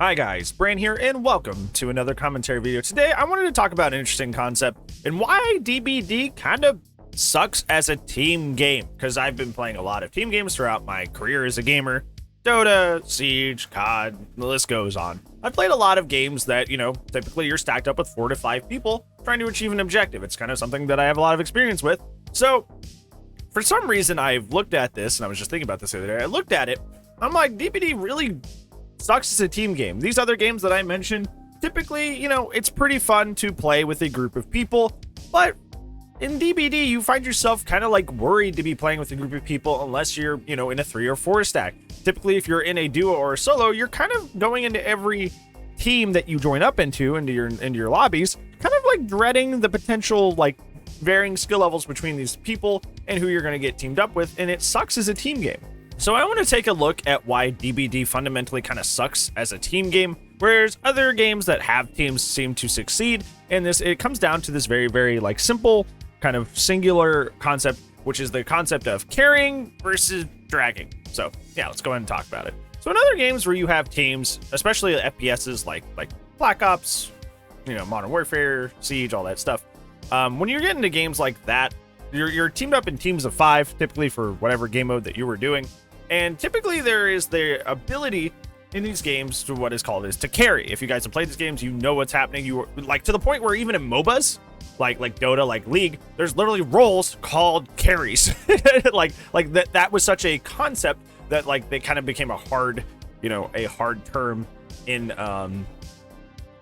Hi guys, Bran here, and welcome to another commentary video. Today, I wanted to talk about an interesting concept and why DBD kind of sucks as a team game, because I've been playing a lot of team games throughout my career as a gamer. Dota, Siege, COD, the list goes on. I've played a lot of games that, typically you're stacked up with 4 to 5 people trying to achieve an objective. It's kind of something that I have a lot of experience with. So, for some reason, I've looked at this, and I was just thinking about this the other day. I looked at it, I'm like, DBD really sucks as a team game. These other games that I mentioned, typically, it's pretty fun to play with a group of people, but in DBD, you find yourself kind of like worried to be playing with a group of people unless you're, in a 3 or 4 stack. Typically, if you're in a duo or a solo, you're kind of going into every team that you join up into your lobbies, kind of like dreading the potential like varying skill levels between these people and who you're going to get teamed up with, and it sucks as a team game. So I want to take a look at why DBD fundamentally kind of sucks as a team game, whereas other games that have teams seem to succeed. And it comes down to this very, very like simple kind of singular concept, which is the concept of carrying versus dragging. So yeah, let's go ahead and talk about it. So in other games where you have teams, especially FPSs like Black Ops, Modern Warfare, Siege, all that stuff. When you're getting into games like that, you're teamed up in teams of 5, typically for whatever game mode that you were doing. And typically there is the ability in these games to what is called is to carry. If you guys have played these games, you know what's happening. You like to the point where even in MOBAs, like Dota, like League, there's literally roles called carries. like that was such a concept that like they kind of became a hard term in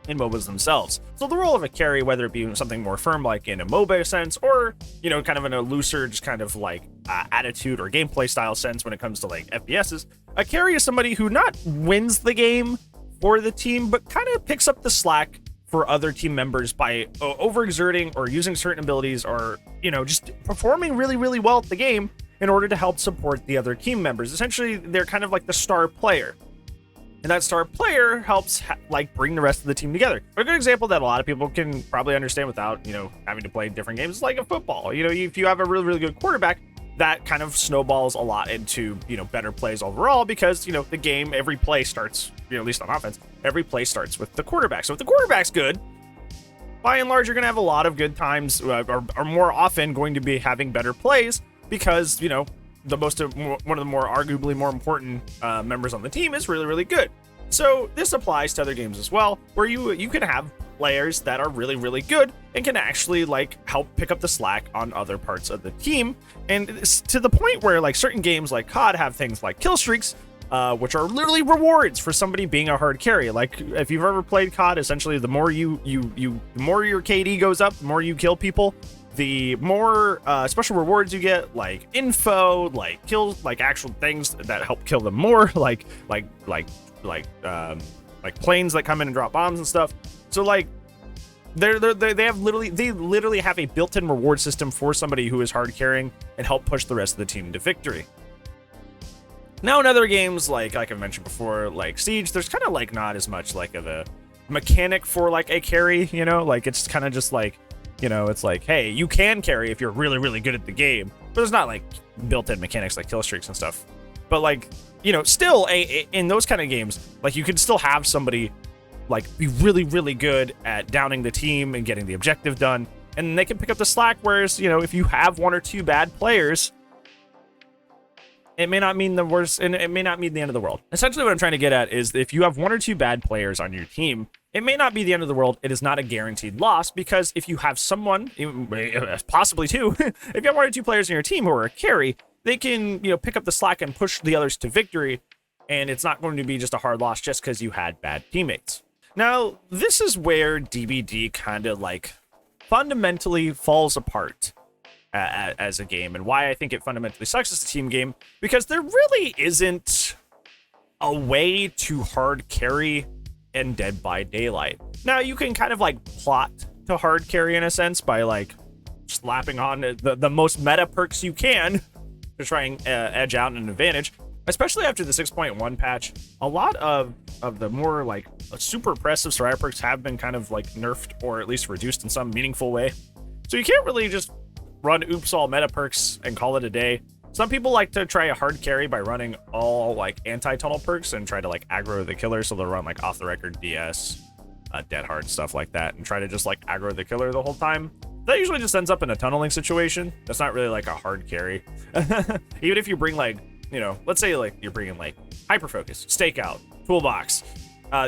MOBAs themselves. So the role of a carry, whether it be something more firm like in a MOBA sense, or kind of in a looser just kind of like attitude or gameplay style sense when it comes to like FPSs, a carry is somebody who not wins the game for the team, but kind of picks up the slack for other team members by overexerting or using certain abilities, or just performing really, really well at the game in order to help support the other team members. Essentially, they're kind of like the star player. And that star player helps bring the rest of the team together. A good example that a lot of people can probably understand without, having to play different games is like a football. If you have a really, really good quarterback, that kind of snowballs a lot into, better plays overall, because, the game, every play starts, at least on offense, every play starts with the quarterback. So if the quarterback's good, by and large, you're going to have a lot of good times, or more often going to be having better plays, because, one of the more arguably more important members on the team is really, really good. So this applies to other games as well, where you can have players that are really, really good and can actually help pick up the slack on other parts of the team. And it's to the point where certain games like COD have things like kill streaks, which are literally rewards for somebody being a hard carry. Like if you've ever played COD, essentially the more the more your KD goes up, the more you kill people, the more special rewards you get, like info, like kills, like actual things that help kill them more, like planes that come in and drop bombs and stuff. So they literally have a built-in reward system for somebody who is hard carrying and help push the rest of the team to victory. Now in other games like I've mentioned before, like Siege, there's kind of not as much of a mechanic for a carry. It's kind of just it's like, hey, you can carry if you're really, really good at the game, but there's not built-in mechanics like kill streaks and stuff. But still in those kind of games, you can still have somebody be really, really good at downing the team and getting the objective done, and they can pick up the slack. Whereas, if you have 1 or 2 bad players, it may not mean the worst, and it may not mean the end of the world. Essentially, what I'm trying to get at is if you have 1 or 2 bad players on your team, it may not be the end of the world. It is not a guaranteed loss, because if you have someone, possibly 2, if you have 1 or 2 players on your team who are a carry, they can, pick up the slack and push the others to victory, and it's not going to be just a hard loss just because you had bad teammates. Now, this is where DBD kind of fundamentally falls apart as a game, and why I think it fundamentally sucks as a team game, because there really isn't a way to hard carry in Dead by Daylight. Now, you can kind of plot to hard carry in a sense by slapping on the most meta perks you can to try and edge out an advantage. Especially after the 6.1 patch, a lot of the more super oppressive Soraya perks have been kind of nerfed, or at least reduced in some meaningful way. So you can't really just run oops all meta perks and call it a day. Some people like to try a hard carry by running all like anti-tunnel perks and try to like aggro the killer. So they'll run like off the record DS, dead hard, stuff like that, and try to just like aggro the killer the whole time. That usually just ends up in a tunneling situation. That's not really like a hard carry. Even if you bring like, you know, let's say like you're bringing like hyper focus, stakeout, toolbox.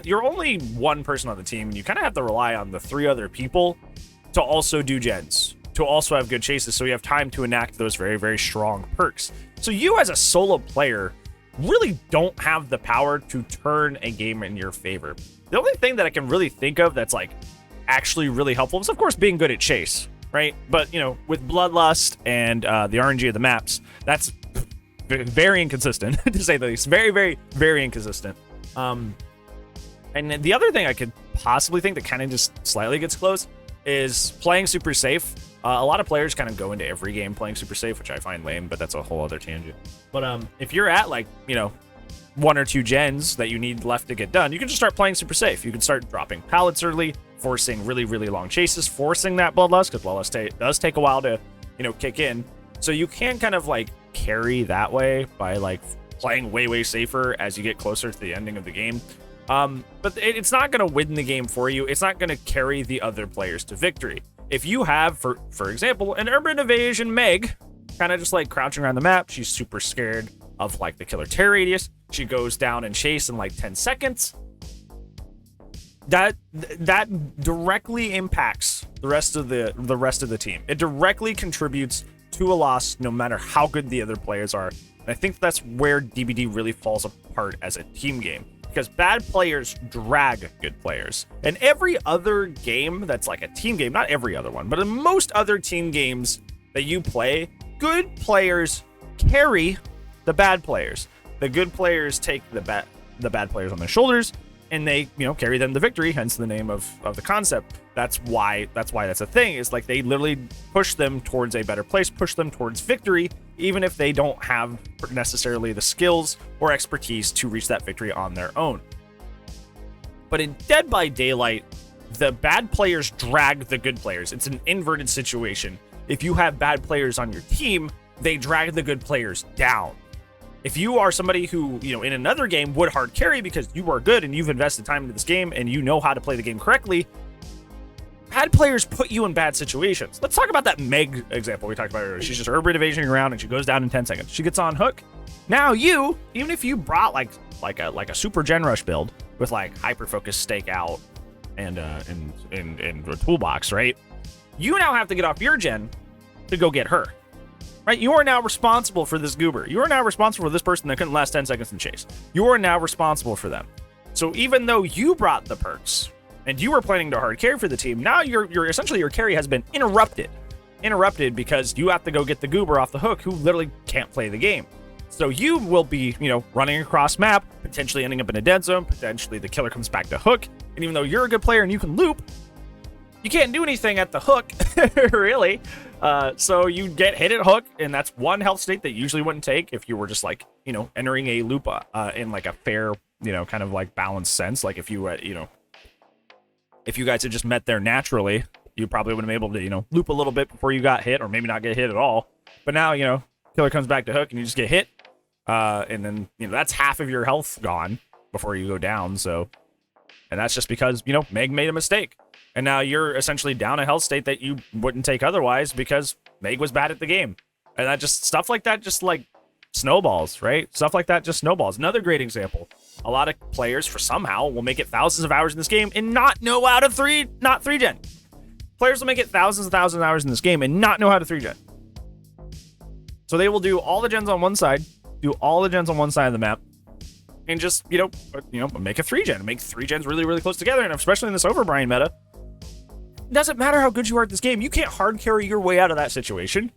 You're only one person on the team, and you kind of have to rely on the 3 other people to also do gens, to also have good chases, so you have time to enact those very, very strong perks. So you as a solo player really don't have the power to turn a game in your favor. The only thing that I can really think of that's like actually really helpful is, of course, being good at chase, right? But, you know, with Bloodlust and the RNG of the maps, that's very inconsistent, to say the least. Very, very, very inconsistent. And the other thing I could possibly think that kind of just slightly gets close is playing super safe. A lot of players kind of go into every game playing super safe, which I find lame, but that's a whole other tangent. But if you're at like, you know, 1 or 2 gens that you need left to get done, you can just start playing super safe. You can start dropping pallets early, forcing really, really long chases, forcing that Bloodlust, because Bloodlust does take a while to, you know, kick in. So you can kind of like carry that way by like playing way, way safer as you get closer to the ending of the game. But it's not going to win the game for you. It's not going to carry the other players to victory. If you have, for example, an Urban Evasion Meg, kind of just like crouching around the map, she's super scared of like the killer tear radius. She goes down and chase in like 10 seconds. That directly impacts the rest of the team. It directly contributes to a loss, no matter how good the other players are. And I think that's where DBD really falls apart as a team game. Because bad players drag good players. And every other game that's like a team game, not every other one, but in most other team games that you play, good players carry the bad players. The good players take the bad players on their shoulders, and they, you know, carry them to victory, hence the name of the concept. That's why that's a thing. Is like they literally push them towards a better place, push them towards victory, even if they don't have necessarily the skills or expertise to reach that victory on their own. But in Dead by Daylight, the bad players drag the good players. It's an inverted situation. If you have bad players on your team, they drag the good players down. If you are somebody who, you know, in another game would hard carry because you are good and you've invested time into this game and you know how to play the game correctly, bad players put you in bad situations. Let's talk about that Meg example we talked about earlier. She's just urban evasioning around and she goes down in 10 seconds. She gets on hook. Now you, even if you brought like a super gen rush build with like hyper focus stakeout and a toolbox, right? You now have to get off your gen to go get her. Right? You are now responsible for this goober. You are now responsible for this person that couldn't last 10 seconds in chase. You are now responsible for them. So even though you brought the perks and you were planning to hard carry for the team, now you're essentially your carry has been interrupted. Interrupted because you have to go get the goober off the hook who literally can't play the game. So you will be, you know, running across map, potentially ending up in a dead zone, potentially the killer comes back to hook. And even though you're a good player and you can loop, you can't do anything at the hook, really. So you get hit at hook, and that's one health state that you usually wouldn't take if you were just like, you know, entering a loop in like a fair, you know, kind of like balanced sense. Like if you, you know, if you guys had just met there naturally, you probably would have been able to, you know, loop a little bit before you got hit, or maybe not get hit at all. But now, you know, killer comes back to hook and you just get hit. And then, you know, that's half of your health gone before you go down. So, and that's just because, you know, Meg made a mistake. And now you're essentially down a health state that you wouldn't take otherwise because Meg was bad at the game. And that just, stuff like that just like snowballs, right? Stuff like that just snowballs. Another great example. A lot of players, for somehow, will make it thousands of hours in this game and not know how to not 3-gen. Players will make it thousands of hours in this game and not know how to 3-gen. So they will do all the gens on one side, do all the gens on one side of the map, and just, you know, make a 3-gen. Make 3 gens really, really close together. And especially in this Overbrian meta, it doesn't matter how good you are at this game. You can't hard carry your way out of that situation.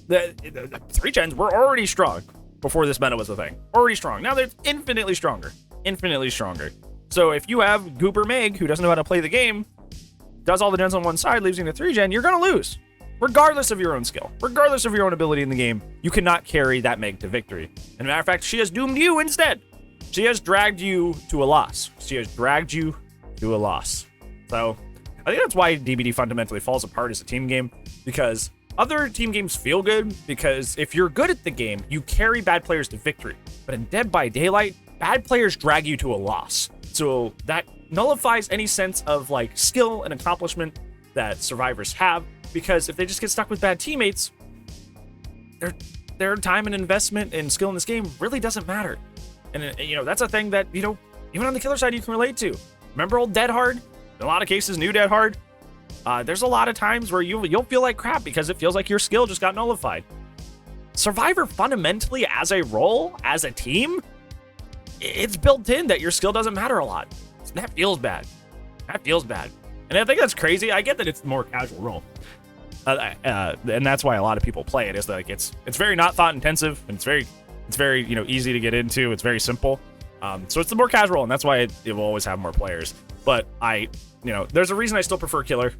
The 3 gens were already strong before this meta was a thing. Already strong. Now they're infinitely stronger. Infinitely stronger. So if you have Goober Meg, who doesn't know how to play the game, does all the gens on one side, leaves you in a 3-gen, you're going to lose. Regardless of your own skill. Regardless of your own ability in the game, you cannot carry that Meg to victory. And as a matter of fact, she has doomed you instead. She has dragged you to a loss. She has dragged you to a loss. So I think that's why DBD fundamentally falls apart as a team game, because Other team games feel good because if you're good at the game, you carry bad players to victory. But in Dead by Daylight, bad players drag you to a loss. So that nullifies any sense of like skill and accomplishment that survivors have, because if they just get stuck with bad teammates, their time and investment and skill in this game really doesn't matter. And you know, that's a thing that, you know, even on the killer side you can relate to. Remember old Dead Hard? In a lot of cases, new Dead Hard. There's a lot of times where you'll feel like crap because it feels like your skill just got nullified. Survivor fundamentally, as a role, as a team, it's built in that your skill doesn't matter a lot. That feels bad. That feels bad. And I think that's crazy. I get that it's a more casual role. And that's why a lot of people play it. Is like it's very not thought intensive, and it's very you know, easy to get into. It's very simple. So it's the more casual, and that's why it will always have more players. But you know, there's a reason I still prefer killer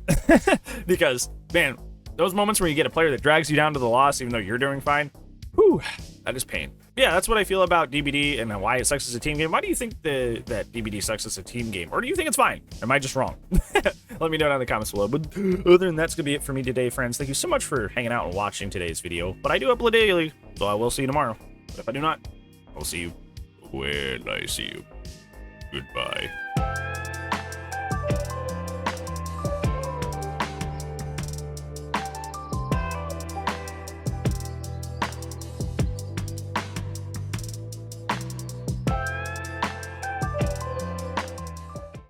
because, man, those moments where you get a player that drags you down to the loss, even though you're doing fine, whew, that is pain. Yeah, that's what I feel about DBD and why it sucks as a team game. Why do you think that DBD sucks as a team game? Or do you think it's fine? Am I just wrong? Let me know down in the comments below. But other than that, that's going to be it for me today, friends. Thank you so much for hanging out and watching today's video. But I do upload daily, so I will see you tomorrow. But if I do not, I'll see you when I see you. Goodbye.